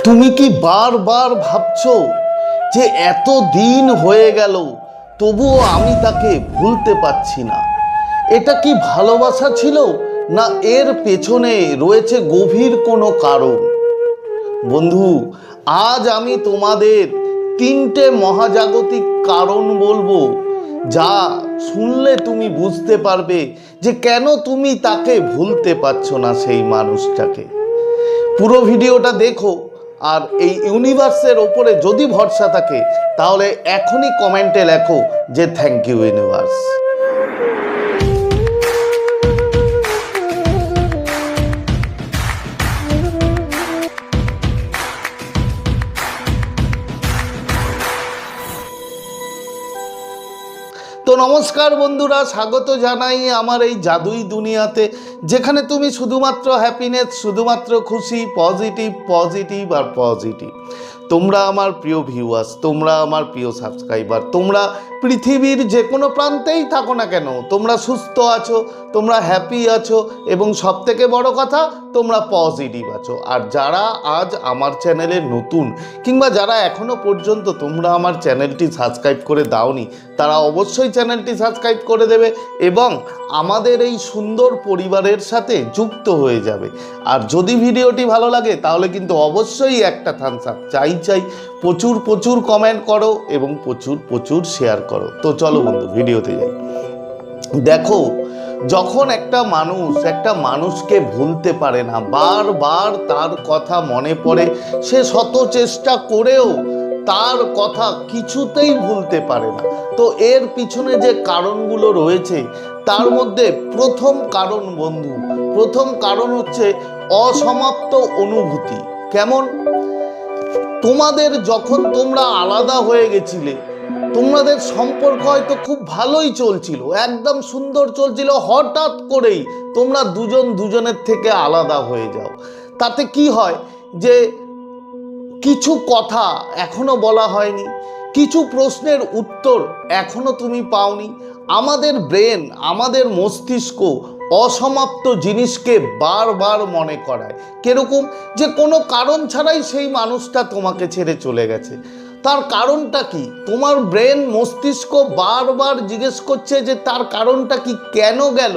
তুমি কি বারবার ভাবছো যে এত দিন হয়ে গেল তবুও আমি তাকে ভুলতে পারছি না? এটা কি ভালোবাসা ছিল, না এর পেছনে রয়েছে গভীর কোনো কারণ? বন্ধু, আজ আমি তোমাদের তিনটে মহাজাগতিক কারণ বলবো, যা শুনলে তুমি বুঝতে পারবে যে কেন তুমি তাকে ভুলতে পারছো না, সেই মানুষটাকে। পুরো ভিডিওটা দেখো, আর এই ইউনিভার্সের ওপরে যদি ভরসা থাকে তাহলে এখনই কমেন্টে লেখো যে থ্যাংক ইউ ইউনিভার্স। তো নমস্কার বন্ধুরা, স্বাগত জানাই আমার এই জাদুই দুনিয়াতে, যেখানে তুমি শুধুমাত্র হ্যাপিনেস, শুধুমাত্র খুশি, পজিটিভ পজিটিভ আর পজিটিভ। তোমরা আমার প্রিয় ভিউয়ার্স, তোমরা আমার প্রিয় সাবস্ক্রাইবার, তোমরা পৃথিবীর যে কোনো প্রান্তেই থাকো না কেন, তোমরা সুস্থ আছো, তোমরা হ্যাপি আছো, এবং সবথেকে বড় কথা তোমরা পজিটিভ আছো। আর যারা আজ আমার চ্যানেলে নতুন, কিংবা যারা এখনো পর্যন্ত তোমরা আমার চ্যানেলটি সাবস্ক্রাইব করে দাওনি, তারা অবশ্যই চ্যানেলটি সাবস্ক্রাইব করে দেবে এবং আমাদের এই সুন্দর পরিবারের সাথে যুক্ত হয়ে যাবে। আর যদি ভিডিওটি ভালো লাগে তাহলে কিন্তু অবশ্যই একটা থামস আপ চাই। প্রচুর প্রচুর কমেন্ট করো এবং প্রচুর প্রচুর শেয়ার করো। তো চলো বন্ধু, ভিডিওতে যাই। দেখো, যখন একটা মানুষকে ভুলতে পারে না, বারবার তার কথা মনে পড়ে, সে শত চেষ্টা করেও তার কথা কিছুতেই ভুলতে পারে না। তো এর পিছনে যে কারণগুলো রয়েছে, তার মধ্যে প্রথম কারণ বন্ধু, প্রথম কারণ হচ্ছে অসমাপ্ত অনুভূতি। কেমন? তোমাদের যখন তোমরা আলাদা হয়ে গেছিলে, তোমাদের সম্পর্ক হয়তো খুব ভালোই চলছিল, একদম সুন্দর চলছিল, হঠাৎ করেই তোমরা দুজন দুজনের থেকে আলাদা হয়ে যাও। তাতে কি হয় যে কিছু কথা এখনো বলা হয়নি, কিছু প্রশ্নের উত্তর এখনো তুমি পাওনি। আমাদের ব্রেন, আমাদের মস্তিষ্ক অসমাপ্ত জিনিসকে বারবার মনে করায়। কিরকম? যে কোনো কারণ ছাড়াই সেই মানুষটা তোমাকে ছেড়ে চলে গেছে। তার কারণটা কি? তোমার ব্রেন, মস্তিষ্ক বারবার জিজ্ঞেস করছে যে তার কারণটা কি, কেন গেল।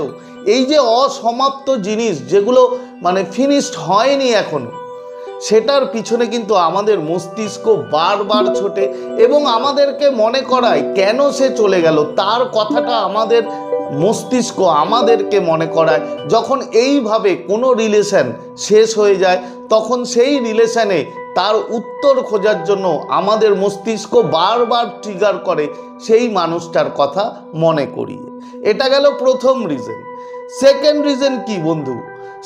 এই যে অসমাপ্ত জিনিস, যেগুলো মানে ফিনিশড হয়নি এখনো, সেটার পিছনে কিন্তু আমাদের মস্তিষ্ক বারবার ছোটে এবং আমাদেরকে মনে করায় কেন সে চলে গেল। তার কথাটা আমাদের মস্তিষ্ক আমাদেরকে মনে করায়। যখন এইভাবে কোনো রিলেশন শেষ হয়ে যায়, তখন সেই রিলেশনে তার উত্তর খোঁজার জন্য আমাদের মস্তিষ্ক বারবার ট্রিগার করে সেই মানুষটার কথা মনে করিয়ে। এটা গেল প্রথম রিজন। সেকেন্ড রিজন কি বন্ধু?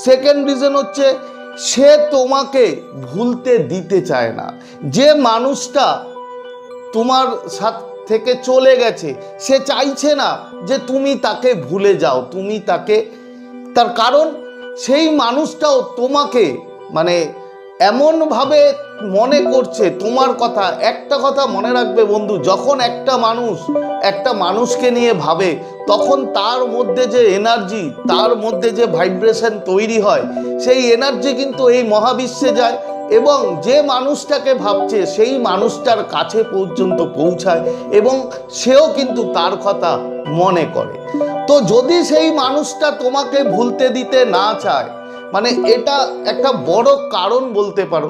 সেকেন্ড রিজন হচ্ছে সে তোমাকে ভুলতে দিতে চায় না। যে মানুষটা তোমার সাথে থেকে চলে গেছে, সে চাইছে না যে তুমি তাকে ভুলে যাও, তুমি তাকে, তার কারণ সেই মানুষটাও তোমাকে মানে এমনভাবে মনে করছে তোমার কথা। একটা কথা মনে রাখবে বন্ধু, যখন একটা মানুষকে নিয়ে ভাবে, তখন তার মধ্যে যে এনার্জি, তার মধ্যে যে ভাইব্রেশন তৈরি হয়, সেই এনার্জি কিন্তু এই মহাবিশ্বে যায় এবং যে মানুষটাকে ভাবছে সেই মানুষটার কাছে পর্যন্ত পৌঁছায় এবং সেও কিন্তু তার কথা মনে করে। তো যদি সেই মানুষটা তোমাকে ভুলতে দিতে না চায়, মানে এটা একটা বড় কারণ বলতে পারো,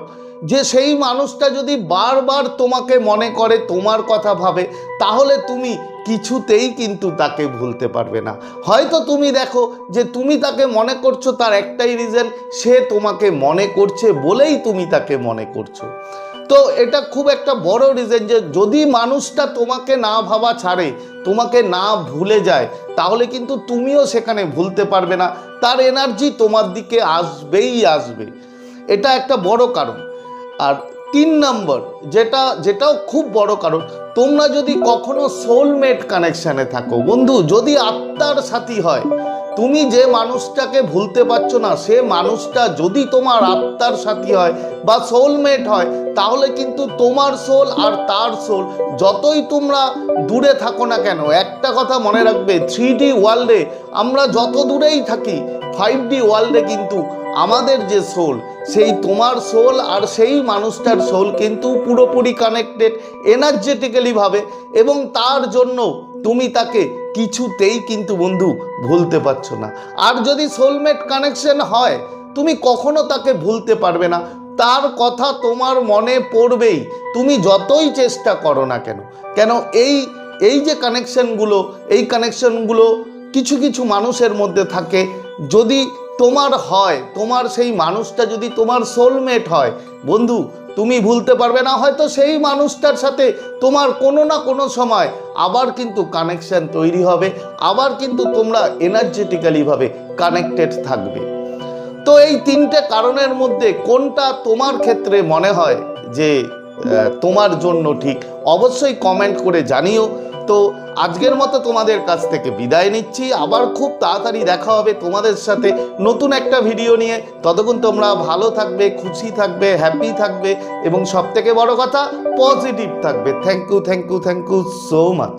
যে সেই মানুষটা যদি বারবার তোমাকে মনে করে, তোমার কথা ভাবে, তাহলে তুমি কিছুতেই কিন্তু তাকে ভুলতে পারবে না। হয়তো তুমি দেখো যে তুমি তাকে মনে করছো, তার একটাই রিজন, সে তোমাকে মনে করছে বলেই তুমি তাকে মনে করছো। তো এটা খুব একটা বড় রিজন, যে যদি মানুষটা তোমাকে না ভাবা ছাড়ে, তোমাকে না ভুলে যায়, তাহলে কিন্তু তুমিও সেখানে ভুলতে পারবে না। তার এনার্জি তোমার দিকে আসবেই আসবে। এটা একটা বড় কারণ। আর 3 নম্বর, যেটাও খুব বড় কারণ, তোমরা যদি কখনো সোলমেট কানেকশানে থাকো বন্ধু, যদি আত্মার সাথী হয়, তুমি যে মানুষটাকে ভুলতে পারছো না, সে মানুষটা যদি তোমার আত্মার সাথী হয় বা সোলমেট হয়, তাহলে কিন্তু তোমার সোল আর তার সোল, যতই তোমরা দূরে থাকো না কেন, একটা কথা মনে রাখবে, 3D ওয়ার্ল্ডে আমরা যত দূরেই থাকি, 5D ওয়ার্ল্ডে কিন্তু আমাদের যে সোল, সেই তোমার সোল আর সেই মানুষটার সোল কিন্তু পুরোপুরি কানেক্টেড এনার্জেটিক্যালি ভাবে, এবং তার জন্য তুমি তাকে কিছুতেই কিন্তু বন্ধু ভুলতে পারছো না। আর যদি সোলমেট কানেকশন হয়, তুমি কখনো তাকে ভুলতে পারবে না, তার কথা তোমার মনে পড়বেই, তুমি যতই চেষ্টা করো না কেন। কেন এই যে কানেকশনগুলো, এই কানেকশনগুলো কিছু কিছু মানুষের মধ্যে থাকে। যদি তোমার হয়, তোমার সেই মানুষটা যদি তোমার সোলমেট হয় বন্ধু, তুমি ভুলতে পারবে না। হয়তো সেই মানুষটার সাথে তোমার কোনো না কোনো সময় আবার কিন্তু কানেকশন তৈরি হবে, আবার কিন্তু তোমরা এনার্জেটিক্যালিভাবে কানেক্টেড থাকবে। তো এই তিনটে কারণের মধ্যে কোনটা তোমার ক্ষেত্রে মনে হয় যে তোমার জন্য ঠিক, অবশ্যই কমেন্ট করে জানিও। তো আজকের মতো তোমাদের কাছ থেকে বিদায় নিচ্ছি, আবার খুব তাড়াতাড়ি দেখা হবে তোমাদের সাথে নতুন একটা ভিডিও নিয়ে। ততক্ষণ তোমরা ভালো থাকবে, খুশি থাকবে, হ্যাপি থাকবে, এবং সবথেকে বড় কথা পজিটিভ থাকবে। Thank you so much.